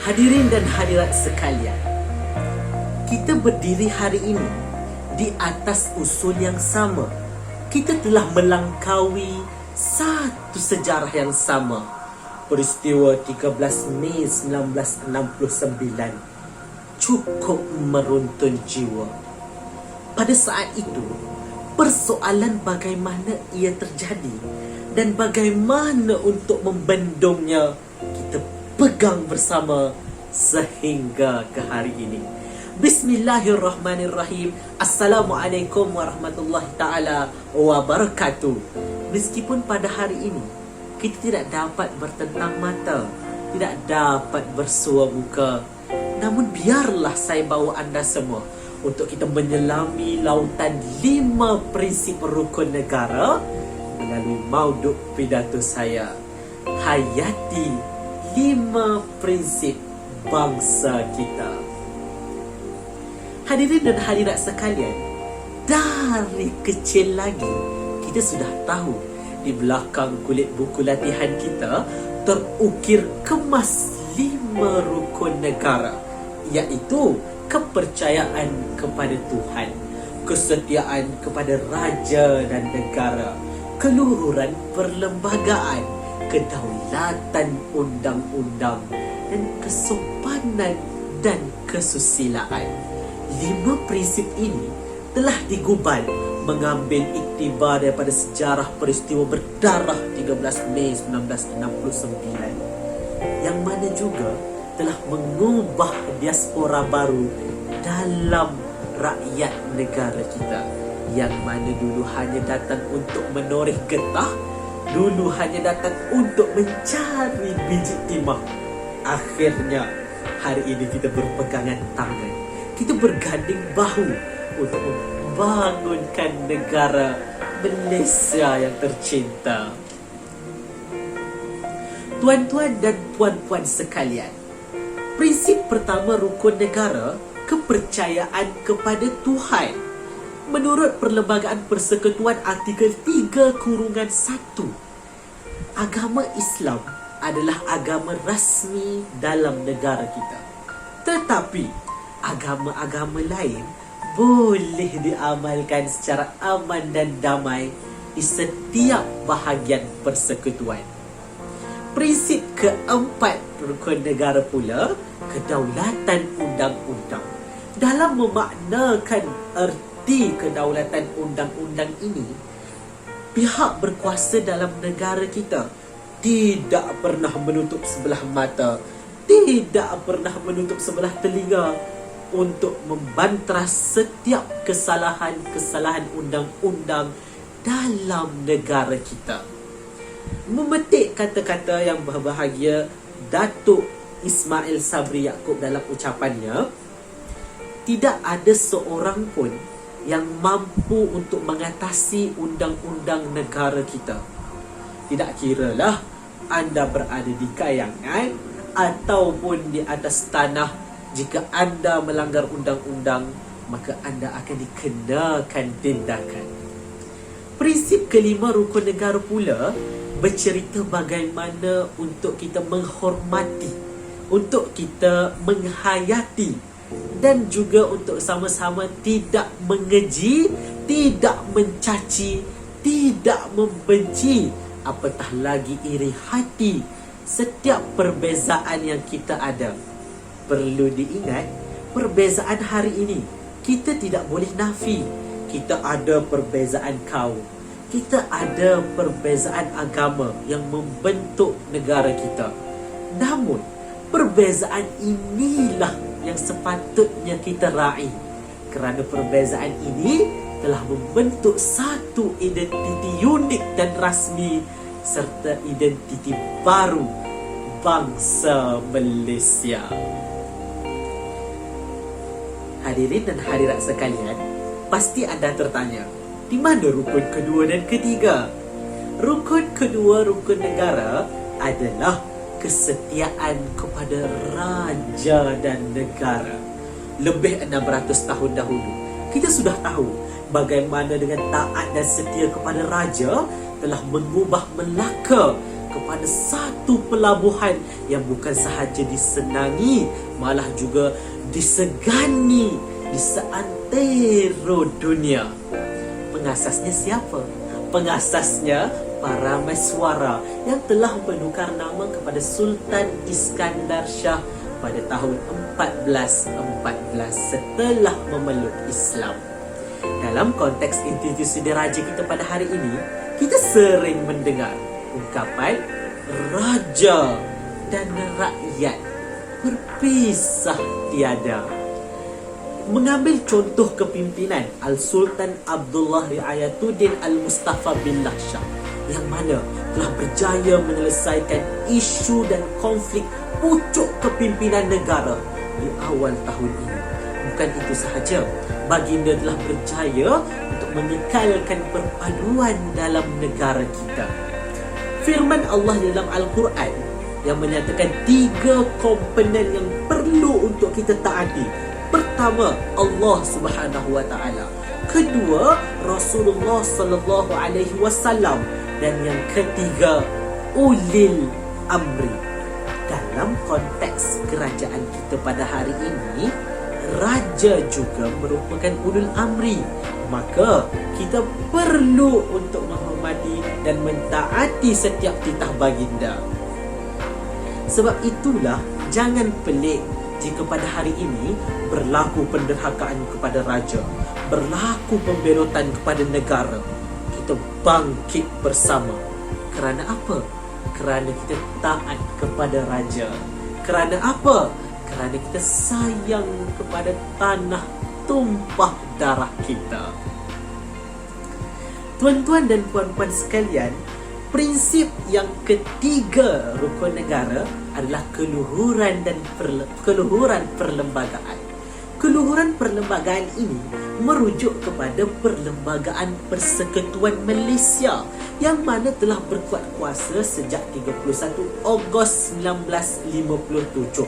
Hadirin dan hadirat sekalian, kita berdiri hari ini di atas usul yang sama. Kita telah melangkaui satu sejarah yang sama. Peristiwa 13 Mei 1969 cukup meruntun jiwa. Pada saat itu, persoalan bagaimana ia terjadi dan bagaimana untuk membendungnya kita pegang bersama sehingga ke hari ini. Bismillahirrahmanirrahim. Assalamualaikum warahmatullahi ta'ala wabarakatuh. Meskipun pada hari ini kita tidak dapat bertentang mata, tidak dapat bersua muka, namun biarlah saya bawa anda semua untuk kita menyelami lautan 5 prinsip rukun negara melalui mauduk pidato saya, Hayati 5 prinsip bangsa kita. Hadirin dan hadirat sekalian, dari kecil lagi kita sudah tahu di belakang kulit buku latihan kita terukir kemas 5 rukun negara, iaitu kepercayaan kepada Tuhan, kesetiaan kepada raja dan negara, keluhuran perlembagaan, kedaulatan undang-undang, dan kesopanan dan kesusilaan. 5 prinsip ini telah digubal mengambil iktibar daripada sejarah peristiwa berdarah 13 Mei 1969, yang mana juga telah mengubah diaspora baru dalam rakyat negara kita, yang mana dulu hanya datang untuk menoreh getah, dulu hanya datang untuk mencari biji timah. Akhirnya hari ini kita berpegangan tangan, kita berganding bahu untuk membangunkan negara Malaysia yang tercinta. Tuan-tuan dan puan-puan sekalian, prinsip pertama rukun negara, kepercayaan kepada Tuhan. Menurut Perlembagaan Persekutuan Artikel 3/1, agama Islam adalah agama rasmi dalam negara kita. Tetapi agama-agama lain boleh diamalkan secara aman dan damai di setiap bahagian persekutuan. Prinsip keempat rukun negara pula, kedaulatan undang-undang. Dalam memaknakan erti kedaulatan undang-undang ini, pihak berkuasa dalam negara kita tidak pernah menutup sebelah mata, tidak pernah menutup sebelah telinga untuk membantras setiap kesalahan-kesalahan undang-undang dalam negara kita. Memetik kata-kata yang berbahagia Datuk Ismail Sabri Yaakob dalam ucapannya, tidak ada seorang pun yang mampu untuk mengatasi undang-undang negara kita. Tidak kiralah anda berada di kayangan ataupun di atas tanah, jika anda melanggar undang-undang, maka anda akan dikenakan tindakan. Prinsip kelima rukun negara pula bercerita bagaimana untuk kita menghormati, untuk kita menghayati, dan juga untuk sama-sama tidak mengeji, tidak mencaci, tidak membenci, apatah lagi iri hati setiap perbezaan yang kita ada. Perlu diingat, perbezaan hari ini kita tidak boleh nafi. Kita ada perbezaan kaum, kita ada perbezaan agama yang membentuk negara kita. Namun perbezaan inilah yang sepatutnya kita raih, kerana perbezaan ini telah membentuk satu identiti unik dan rasmi serta identiti baru bangsa Malaysia. Hadirin dan hadirat sekalian, pasti anda tertanya, di mana rukun kedua dan ketiga? Rukun kedua rukun negara adalah kesetiaan kepada raja dan negara. Lebih 600 tahun dahulu, kita sudah tahu bagaimana dengan taat dan setia kepada raja telah mengubah Melaka kepada satu pelabuhan yang bukan sahaja disenangi, malah juga disegani di seantero dunia. Pengasasnya siapa? Pengasasnya para Maiswara yang telah menukar nama kepada Sultan Iskandar Shah pada tahun 1414 setelah memeluk Islam. Dalam konteks institusi diraja kita pada hari ini, kita sering mendengar ungkapan raja dan rakyat berpisah tiada. Mengambil contoh kepimpinan Al-Sultan Abdullah Riayatuddin Al-Mustafa Billah Shah yang mana telah berjaya menyelesaikan isu dan konflik pucuk kepimpinan negara di awal tahun ini. Bukan itu sahaja, baginda telah berjaya untuk mengekalkan perpaduan dalam negara kita. Firman Allah dalam Al-Quran yang menyatakan 3 komponen yang perlu untuk kita taati. Pertama, Allah Subhanahu wa taala. Kedua, Rasulullah sallallahu alaihi wasallam, dan yang ketiga, ulil amri. Dalam konteks kerajaan kita pada hari ini, raja juga merupakan ulul amri. Maka kita perlu untuk menghormati dan mentaati setiap titah baginda. Sebab itulah jangan pelik jika pada hari ini berlaku penderhakaan kepada raja, berlaku pemberotan kepada negara. Kita bangkit bersama. Kerana apa? Kerana kita taat kepada raja. Kerana apa? Kerana kita sayang kepada tanah tumpah darah kita. Tuan-tuan dan puan-puan sekalian, prinsip yang ketiga rukun negara adalah keluhuran dan keluhuran perlembagaan. Keluhuran perlembagaan ini merujuk kepada Perlembagaan Persekutuan Malaysia yang mana telah berkuat kuasa sejak 31 Ogos 1957.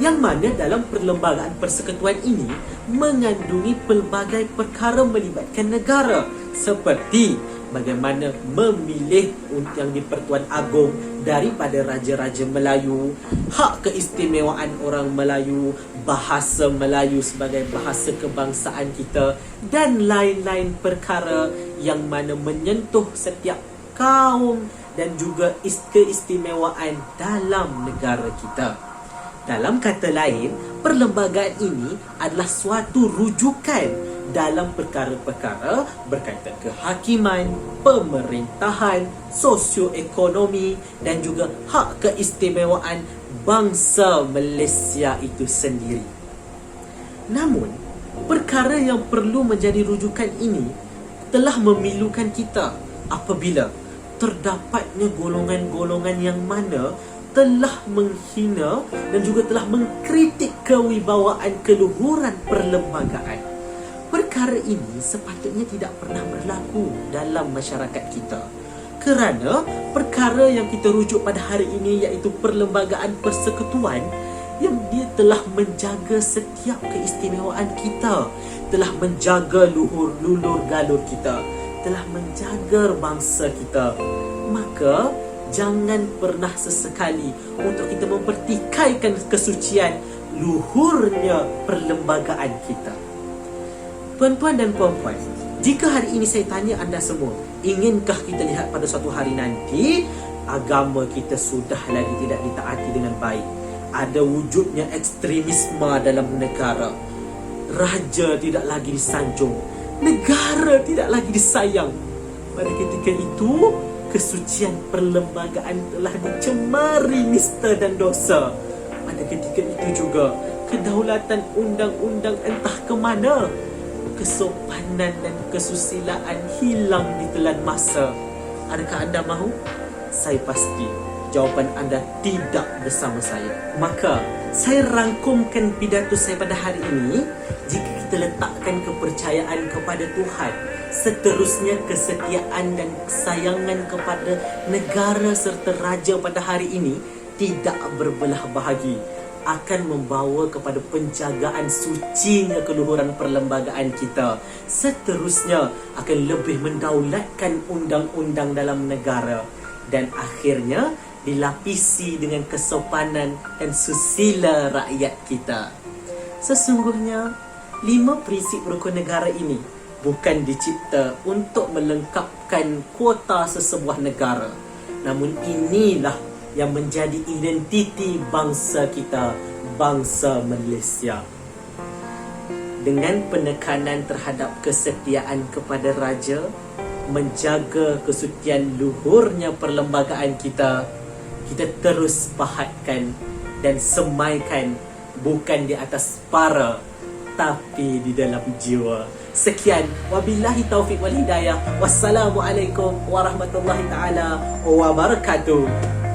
Yang mana dalam Perlembagaan Persekutuan ini mengandungi pelbagai perkara melibatkan negara, seperti bagaimana memilih yang di-Pertuan Agong daripada Raja-Raja Melayu, hak keistimewaan orang Melayu, bahasa Melayu sebagai bahasa kebangsaan kita, dan lain-lain perkara yang mana menyentuh setiap kaum dan juga keistimewaan dalam negara kita. Dalam kata lain, perlembagaan ini adalah suatu rujukan dalam perkara-perkara berkaitan kehakiman, pemerintahan, sosioekonomi dan juga hak keistimewaan bangsa Malaysia itu sendiri. Namun, perkara yang perlu menjadi rujukan ini telah memilukan kita apabila terdapatnya golongan-golongan yang mana telah menghina dan juga telah mengkritik kewibawaan keluhuran perlembagaan. Perkara ini sepatutnya tidak pernah berlaku dalam masyarakat kita. Kerana perkara yang kita rujuk pada hari ini iaitu Perlembagaan Persekutuan yang dia telah menjaga setiap keistimewaan kita, telah menjaga lulur galur kita, telah menjaga bangsa kita. Maka jangan pernah sesekali untuk kita mempertikaikan kesucian luhurnya perlembagaan kita. Tuan-tuan dan puan-puan, jika hari ini saya tanya anda semua, inginkah kita lihat pada suatu hari nanti agama kita sudah lagi tidak ditaati dengan baik? Ada wujudnya ekstremisme dalam negara. Raja tidak lagi disanjung, negara tidak lagi disayang. Pada ketika itu, kesucian perlembagaan telah dicemari nista dan dosa. Pada ketika itu juga, kedaulatan undang-undang entah ke mana. Kesopanan dan kesusilaan hilang ditelan masa. Adakah anda mahu? Saya pasti jawapan anda tidak bersama saya. Maka, saya rangkumkan pidato saya pada hari ini. Jika kita letakkan kepercayaan kepada Tuhan, seterusnya kesetiaan dan kesayangan kepada negara serta raja pada hari ini tidak berbelah bahagi, akan membawa kepada penjagaan sucinya keluhuran perlembagaan kita. Seterusnya akan lebih mendaulatkan undang-undang dalam negara. dan akhirnya dilapisi dengan kesopanan dan susila rakyat kita. Sesungguhnya, 5 prinsip rukun negara ini bukan dicipta untuk melengkapkan kuota sesebuah negara. Namun inilah yang menjadi identiti bangsa kita, bangsa Malaysia. Dengan penekanan terhadap kesetiaan kepada raja, menjaga kesucian luhurnya perlembagaan kita, kita terus pahatkan dan semaikan bukan di atas para tapi di dalam jiwa. Sekian, wabillahi taufiq wal hidayah. Wassalamualaikum warahmatullahi taala wabarakatuh.